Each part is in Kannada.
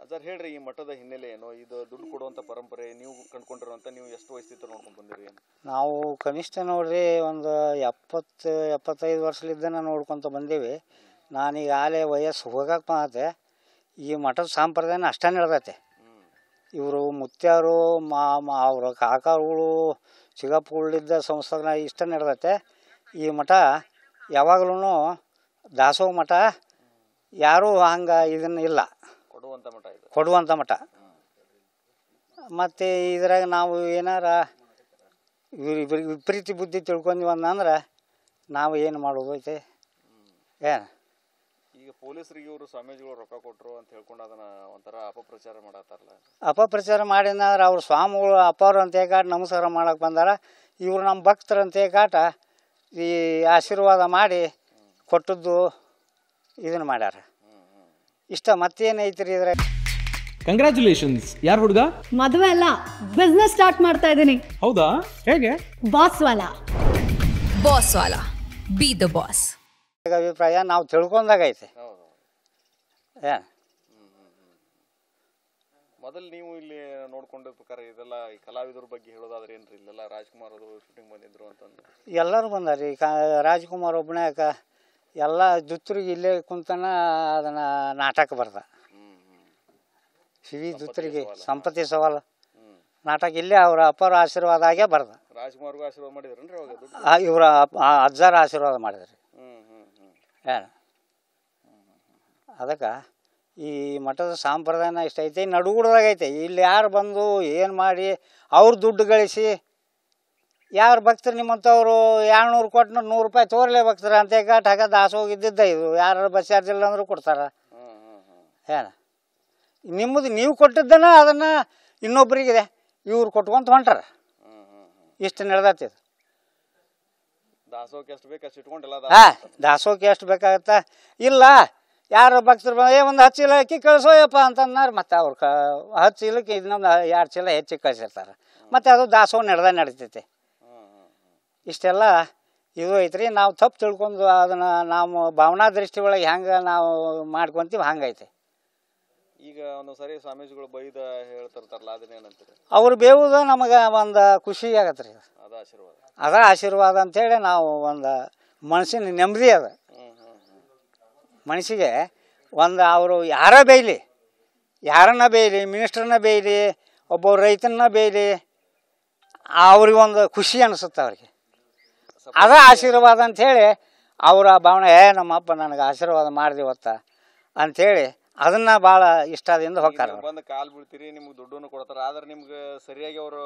ಸರ್ ಹೇಳ್ರಿ, ಈ ಮಠದ ಹಿನ್ನೆಲೆ ಏನು? ಇದು ದುಡ್ಡು ಕೊಡುವಂಥ ಪರಂಪರೆ ನೀವು ಕಂಡುಕೊಂಡಿರುವಂಥ, ನೀವು ಎಷ್ಟು ವಯಸ್ಸಿತ್ತು ನೋಡ್ಕೊಂಡು ಬಂದಿರಿ? ನಾವು ಕನಿಷ್ಠ ನೋಡ್ರಿ ಒಂದು 70-75 ವರ್ಷಲಿದ್ದನ ನೋಡ್ಕೊತ ಬಂದೀವಿ. ನಾನೀಗ ಆಲೇ ವಯಸ್ಸು ಹೋಗಕ್ಕೆ ಬಂದತೆ. ಈ ಮಠದ ಸಂಪ್ರದಾಯನ ಅಷ್ಟೇ ನಡೆದೈತೆ. ಇವರು ಮುತ್ಯಾರು ಅವರ ಕಾಕಾರುಗಳು ಚಿಗಪ್ಪಗಳಿದ್ದ ಸಂಸ್ಥಾನ ಇಷ್ಟ ನಡೆದೈತೆ. ಈ ಮಠ ಯಾವಾಗಲೂ ದಾಸೋಹ ಮಠ, ಯಾರೂ ಹಂಗೆ ಇದನ್ನು ಇಲ್ಲ, ಕೊಡುವಂಥ ಮಠ. ಮತ್ತು ಇದ್ರಾಗ ನಾವು ಏನಾರ ಇವ್ರಿಗೆ ವಿಪರೀತ ಬುದ್ಧಿ ತಿಳ್ಕೊಂಡ್ವಂದ್ರೆ ನಾವು ಏನು ಮಾಡೋದು ಐತೆ? ಏನು ಈಗ ಪೊಲೀಸರಿಗೆ ಇವರು ಸ್ವಾಮೀಜಿಗಳು ರೊಕ್ಕ ಕೊಟ್ಟರು ಅಂತ ಹೇಳ್ಕೊಂಡು ಅದನ್ನ ಒಂಥರ ಅಪಪ್ರಚಾರ ಮಾಡತ್ತಾರಲ್ಲ. ಅಪಪ್ರಚಾರ ಮಾಡಿದ್ರೆ ಅವ್ರ ಸ್ವಾಮಿಗಳು ಅಪ್ಪವ್ರು ಅಂತ ಕಾಟ ನಮಸ್ಕಾರ ಮಾಡಕ್ಕೆ ಬಂದಾರ. ಇವರು ನಮ್ಮ ಭಕ್ತರಂತೆ ಕಾಟ ಈ ಆಶೀರ್ವಾದ ಮಾಡಿ ಕೊಟ್ಟದ್ದು ಇದನ್ನು ಮಾಡ್ಯಾರ. ಇಷ್ಟ ಮತ್ತೇನು ಐತ್ರಿ ಇದ್ರೆ. ಕಂಗ್ರ್ಯಾಚುಲೇಷನ್ಸ್. ಯಾರು ಹುಡುಗ? ಮದುವೆ ಅಲ್ಲ, ಬಿಸ್ನೆಸ್ ಸ್ಟಾರ್ಟ್ ಮಾಡ್ತಾ ಇದ್ದೀನಿ. ಹೌದಾ? ಹೇಗೆ? Boss Vala. Boss Vala, B the boss. ಅಭಿಪ್ರಾಯ ನಾವು ತಿಳ್ಕೊಂಡಾಗೈತೆ. ಏನು ಮೊದಲು ನೀವು ಇಲ್ಲಿ ನೋಡ್ಕೊಂಡ ಪ್ರಕಾರ ಇದೆಲ್ಲ ಈ ಕಲಾವಿದರ ಬಗ್ಗೆ ಹೇಳೋದಾದ್ರೆ ಏನ್ರಿ? ಇಲ್ಲೆಲ್ಲ ರಾಜ್ಕುಮಾರ್ ಅವರು ಶೂಟಿಂಗ್ ಬಂದಿದ್ರು ಅಂತಂದು ಎಲ್ಲರೂ ಬಂದಾರಿ. ರಾಜ್ಕುಮಾರ್ ಒಬ್ಬನೇ ಎಲ್ಲ ದುತ್ತರಿಗೆ ಇಲ್ಲೇ ಕುಂತನ ಅದನ್ನು ನಾಟಕ ಬರ್ದ. ಶಿವಿ ದುತ್ತರಿಗೆ ಸಂಪತ್ತಿ ಸವಾಲು ನಾಟಕ ಇಲ್ಲೇ ಅವ್ರ ಅಪ್ಪರ ಆಶೀರ್ವಾದ ಆಗೇ ಬರ್ದ. ರಾಜ್ಕುಮಾರ್ಗೂ ಆಶೀರ್ವಾದ ಮಾಡಿದ್ರನ್ರಿ ಅವಾಗ? ಇವರ ಅಜ್ಜಾರ ಆಶೀರ್ವಾದ ಮಾಡಿದ್ರಿ. ಏನು ಅದಕ್ಕೆ ಈ ಮಠದ ಸಂಪ್ರದಾಯನ ಇಷ್ಟ ಐತೆ. ನಡುಗುಡ್ದಾಗೈತೆ. ಇಲ್ಲಿ ಯಾರು ಬಂದು ಏನು ಮಾಡಿ ಅವ್ರ ದುಡ್ಡು ಗಳಿಸಿ ಯಾರು ಭಕ್ತರು ನಿಮ್ಮಂಥವ್ರು 200 ಕೊಟ್ಟು 100 ರೂಪಾಯಿ ತೋರ್ಲೇ ಭಕ್ತರು ಅಂತ ಕಾಟ್ ಹಾಕ ದಾಸೋಗಿದ್ದಿದ್ದ. ಇದು ಯಾರು ಬಸ್ ಚಾರ್ಜ್ ಇಲ್ಲ ಅಂದ್ರೂ ಕೊಡ್ತಾರೆ. ಏನು ನಿಮ್ಮದು ನೀವು ಕೊಟ್ಟಿದ್ದನ ಅದನ್ನು ಇನ್ನೊಬ್ರಿಗಿದೆ ಇವ್ರು ಕೊಟ್ಕೊಂತ ಹೊಂಟಾರ. ಇಷ್ಟು ನಡೆದತ್ತಿದು. ದಾಸೋಹಕ್ಕೆ ಎಷ್ಟು ಬೇಕು ಅಷ್ಟು ಇಟ್ಕೊಂಡಿಲ್ಲ. ದಾಸೋಹಕ್ಕೆ ಎಷ್ಟು ಬೇಕಾಗತ್ತ? ಇಲ್ಲ, ಯಾರು ಭಕ್ತರು ಒಂದು 10 ಚೀಲ ಅಕ್ಕಿ ಕಳಿಸೋಯಪ್ಪ ಅಂತಂದ್ರೆ ಮತ್ತೆ ಅವ್ರು 10 ಚೀಲಕ್ಕೆ ಇನ್ನೊಂದು 2 ಚೀಲ ಹೆಚ್ಚಿಗೆ ಕಳಿಸಿರ್ತಾರೆ. ಮತ್ತು ಅದು ದಾಸೋಹ ನಡೀತೈತಿ. ಇಷ್ಟೆಲ್ಲ ಇದು ಐತ್ರಿ. ನಾವು ತಪ್ಪು ತಿಳ್ಕೊಂಡು ಅದನ್ನು ನಾವು ಭಾವನಾ ದೃಷ್ಟಿ ಒಳಗೆ ಹೆಂಗೆ ನಾವು ಮಾಡ್ಕೊತೀವಿ ಹಂಗೈತೆ. ಈಗ ಒಂದು ಸರಿ ಸ್ವಾಮೀಜಿಗಳು ಬೈದ ಹೇಳ್ತಿರ್ತಾರಲ್ಲ, ಅದನ್ನೇನಂತೀರಿ? ಅವ್ರು ಬೇವುದ ನಮಗೆ ಒಂದು ಖುಷಿ ಆಗತ್ತೆ ರೀ. ಅದ ಆಶೀರ್ವಾದ ಅಂಥೇಳಿ ನಾವು ಒಂದು ಮನಸ್ಸಿನ ನೆಮ್ಮದಿ ಅದ. ಮನಸ್ಸಿಗೆ ಒಂದು ಅವರು ಯಾರ ಬೇಯಲಿ, ಯಾರನ್ನ ಬೇಯಲಿ, ಮಿನಿಸ್ಟ್ರನ್ನ ಬೇಯಲಿ, ಒಬ್ಬ ರೈತನ ಬೇಯಲಿ, ಅವ್ರಿಗೊಂದು ಖುಷಿ ಅನಿಸುತ್ತೆ. ಅವ್ರಿಗೆ ಅದ ಆಶೀರ್ವಾದ ಅಂಥೇಳಿ ಅವರ ಭಾವನೆ, ನಮ್ಮಪ್ಪ ನನಗೆ ಆಶೀರ್ವಾದ ಮಾಡಿದಿವತ್ತ ಅಂಥೇಳಿ ಅದನ್ನ ಭಾಳ ಇಷ್ಟದಿಂದ ಹೋಗ್ತಾರೆ. ಬಂದು ಕಾಲು ಬೀಳ್ತೀರಿ, ನಿಮ್ಗೆ ದುಡ್ಡನ್ನು ಕೊಡ್ತಾರೆ. ಆದ್ರೆ ನಿಮ್ಗೆ ಸರಿಯಾಗಿ ಅವರು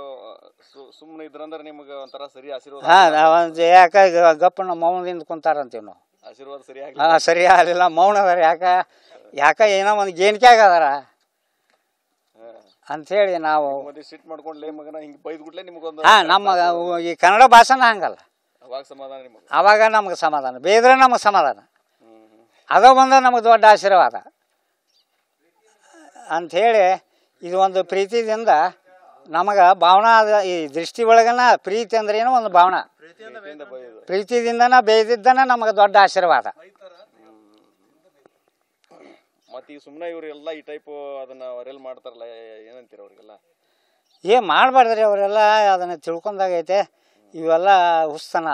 ಸುಮ್ಮನೆ ಇದ್ರಂದ್ರೆ ನಿಮ್ಗೆ ಒಂಥರ ಸರಿ ಆಶೀರ್ವಾದ ಯಾಕೆ ಗಪ್ಪನ ಮೌನದಿಂದ ಕುಂತಾರಂತೀವಿ ನಾವು. ಆಶೀರ್ವಾದ ಸರಿ ಆಗಲಿಲ್ಲ, ಮೌನ ಅದಾರ. ಯಾಕೆ ಏನೋ ಒಂದು ಗೇಣಿಕೆ ಆಗದಾರ ಅಂಥೇಳಿ ನಾವು ಸಿಟ್ ಮಾಡ್ಕೊಂಡ್ಲೇ ಮಗನ ಹಿಂಗೆ ಬೈದ್ಬಿಟ್ಲೆ ನಿಮ್ಗೊಂದು. ನಮ್ಮ ಈ ಕನ್ನಡ ಭಾಷೆನ ಹಂಗಲ್ಲ. ಅವಾಗ ಸಮಾಧಾನ ನಿಮಗೆ? ಅವಾಗ ನಮ್ಗೆ ಸಮಾಧಾನ, ಬೇದ್ರೆ ನಮಗೆ ಸಮಾಧಾನ. ಅದ ಬಂದ ನಮಗೆ ದೊಡ್ಡ ಆಶೀರ್ವಾದ ಅಂಥೇಳಿ ಇದು ಒಂದು ಪ್ರೀತಿದಿಂದ ನಮಗೆ ಭಾವನಾ. ಈ ದೃಷ್ಟಿ ಒಳಗನ ಪ್ರೀತಿ ಅಂದ್ರೆ ಏನೋ ಒಂದು ಭಾವನಾ. ಪ್ರೀತಿದಿಂದನ ಬೇಯ್ದಿದ್ದನ ನಮಗೆ ದೊಡ್ಡ ಆಶೀರ್ವಾದ. ಮತ್ತೆ ಈ ಸುಮ್ಮನೆ ಇವರೆಲ್ಲ ಈ ಟೈಪ್ ಅದನ್ನ ವರೆಲ್ ಮಾಡ್ತಾರಲ್ಲ, ಏನಂತೀರ ಅವ್ರಿಗೆಲ್ಲ? ಮಾಡಬಾರ್ದ್ರಿ ಅವರೆಲ್ಲ ಅದನ್ನು ತಿಳ್ಕೊಂಡಾಗೈತೆ. ಇವೆಲ್ಲ ಹುಸ್ತನ